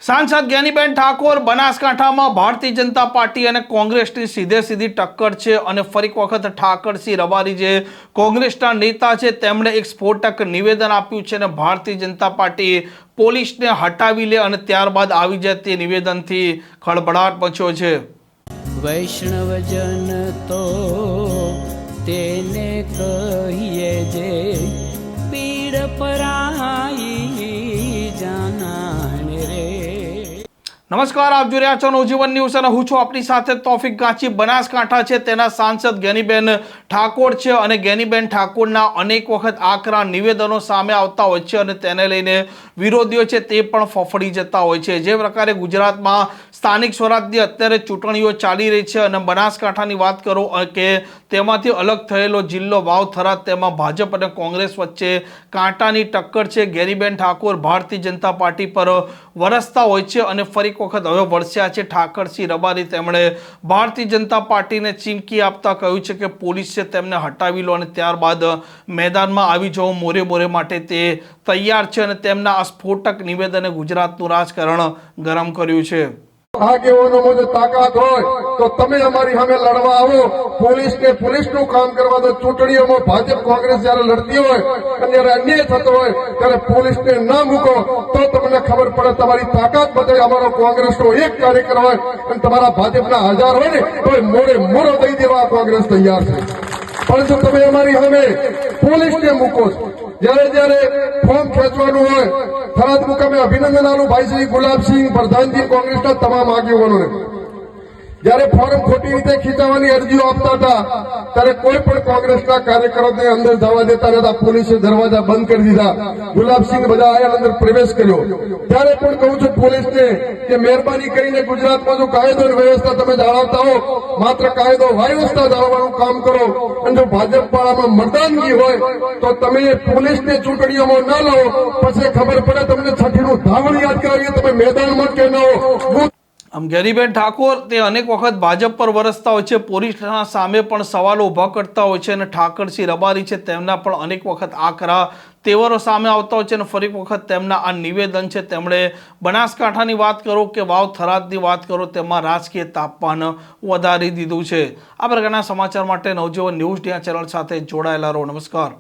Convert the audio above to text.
सांसद ज्ञानीबेन ठाकोर बनासकांठामां भारतीय जनता पार्टी और कोंग्रेसनी सीधे सीधी टक्कर है और फरी वखत ठाकरसिंह रबारी जे कोंग्रेसना नेता है तेमणे एक स्फोटक निवेदन आप्युं छे। भारतीय जनता पार्टी पोलीस ने हटावी ले और त्यारबाद आवी जाए ते निवेदनथी खळबळाट मच्यो छे। वैष्णवजन तो तेने कहिए जे पीड़ पराई जाना रे। नमस्कार, आप जो रह्या छो नवजीवन न्यूज़ અને હું છું આપની સાથે તોફિક ગાંચી। બનાસકાંઠા છે તેના સાંસદ જ્ઞાનીબેન ઠાકોર છે અને જ્ઞાનીબેન ઠાકોરના અનેક વખત આકરા નિવેદનો સામે આવતા હોય છે અને તેને લઈને વિરોધીઓ છે તે પણ ફફડી જતા હોય છે। જે પ્રકારે ગુજરાતમાં સ્થાનિક સ્વરાજની અત્યારે ચૂંટણીઓ ચાલી રહી છે અને બનાસકાંઠાની વાત કરો કે તેમાંથી અલગ થયેલો જિલ્લો વાવ થરાદ, તેમાં ભાજપ અને કોંગ્રેસ વચ્ચે કાંટાની ટક્કર છે। જ્ઞાનીબેન ઠાકોર ભારતીય જનતા પાર્ટી પર વરસતા હોય છે અને ફરી વખત હવે વરસ્યા છે ઠાકરસિંહ રબારી। તેમણે ભારતીય જનતા પાર્ટીને ચીમકી આપતા કહ્યું છે કે પોલીસ છે તેમને હટાવી લો અને ત્યારબાદ મેદાનમાં આવી જવો મોરે મોરે માટે તે તૈયાર છે અને તેમના આ સ્ફોટક નિવેદને ગુજરાતનું રાજકારણ ગરમ કર્યું છે। આગેવાનો મોજે તાકાત હોય તો તમે અમારી સામે લડવા આવો। પોલીસ ને પોલીસનું કામ કરવા દો। ચૂંટણીઓમાં ભાજપ કોંગ્રેસ જયારે લડતી હોય અને જયારે અન્યાય થતો હોય ત્યારે પોલીસને ના મૂકો તો તમને ખબર પડે તમારી તાકાત બતાવે। અમારો કોંગ્રેસનો એક કાર્યકર હોય અને તમારા ભાજપના 1000 હોય ને તો મોડે મોડો દઈ દેવા કોંગ્રેસ તૈયાર છે। પરંતુ તમે અમારી સામે પોલીસને મૂકો છો। જયારે જયારે ફોર્મ ખેંચવાનું હોય થરાદ મુકામે અભિનંદન આલું ભાઈ શ્રી ગુલાબસિંહ પ્રધાનજી કોંગ્રેસના તમામ આગેવાનોને। જયારે ફોર્મ ખોટી રીતે ખીચાવવાની અરજીઓ આપતા હતા ત્યારે કોઈ પણ કોંગ્રેસના કાર્યકરોને અંદર જવા દેતા નતા। પોલીસે દરવાજા બંધ કરી દીધા। ગુલાબસિંહ બધા આયા અંદર પ્રવેશ કર્યો। ત્યારે પણ કહું છું પોલીસને કે મહેરબાની કરીને ગુજરાતમાં જો કાયદો અને વ્યવસ્થા તમે જાળવતા હો, માત્ર કાયદો વ્યવસ્થા જાળવવાનું કામ કરો અને જો ભાજપ વાળામાં મતદાનગી હોય તો તમે પોલીસને ચૂંટણીઓમાં ન લાવો, પછી ખબર પડે તમને છઠ્ઠીનું ધાવણ યાદ કરાવીએ તમે મેદાનમાં કે ન હો। આમ જ્ઞાનીબેન ઠાકોર તે અનેક વખત ભાજપ પર વરસતા હોય છે, પોલીસના સામે પણ સવાલો ઊભા કરતા હોય છે અને ઠાકરસિંહ રબારી છે તેમના પણ અનેક વખત આકરા તેવરો સામે આવતા હોય છે અને ફરી વખત તેમના આ નિવેદન છે તેમણે બનાસકાંઠાની વાત કરો કે વાવ થરાદની વાત કરો તેમાં રાજકીય તાપમાન વધારી દીધું છે। આ પ્રકારના સમાચાર માટે નવજીવન ન્યૂઝ ચેનલ સાથે જોડાયેલા રહો। નમસ્કાર।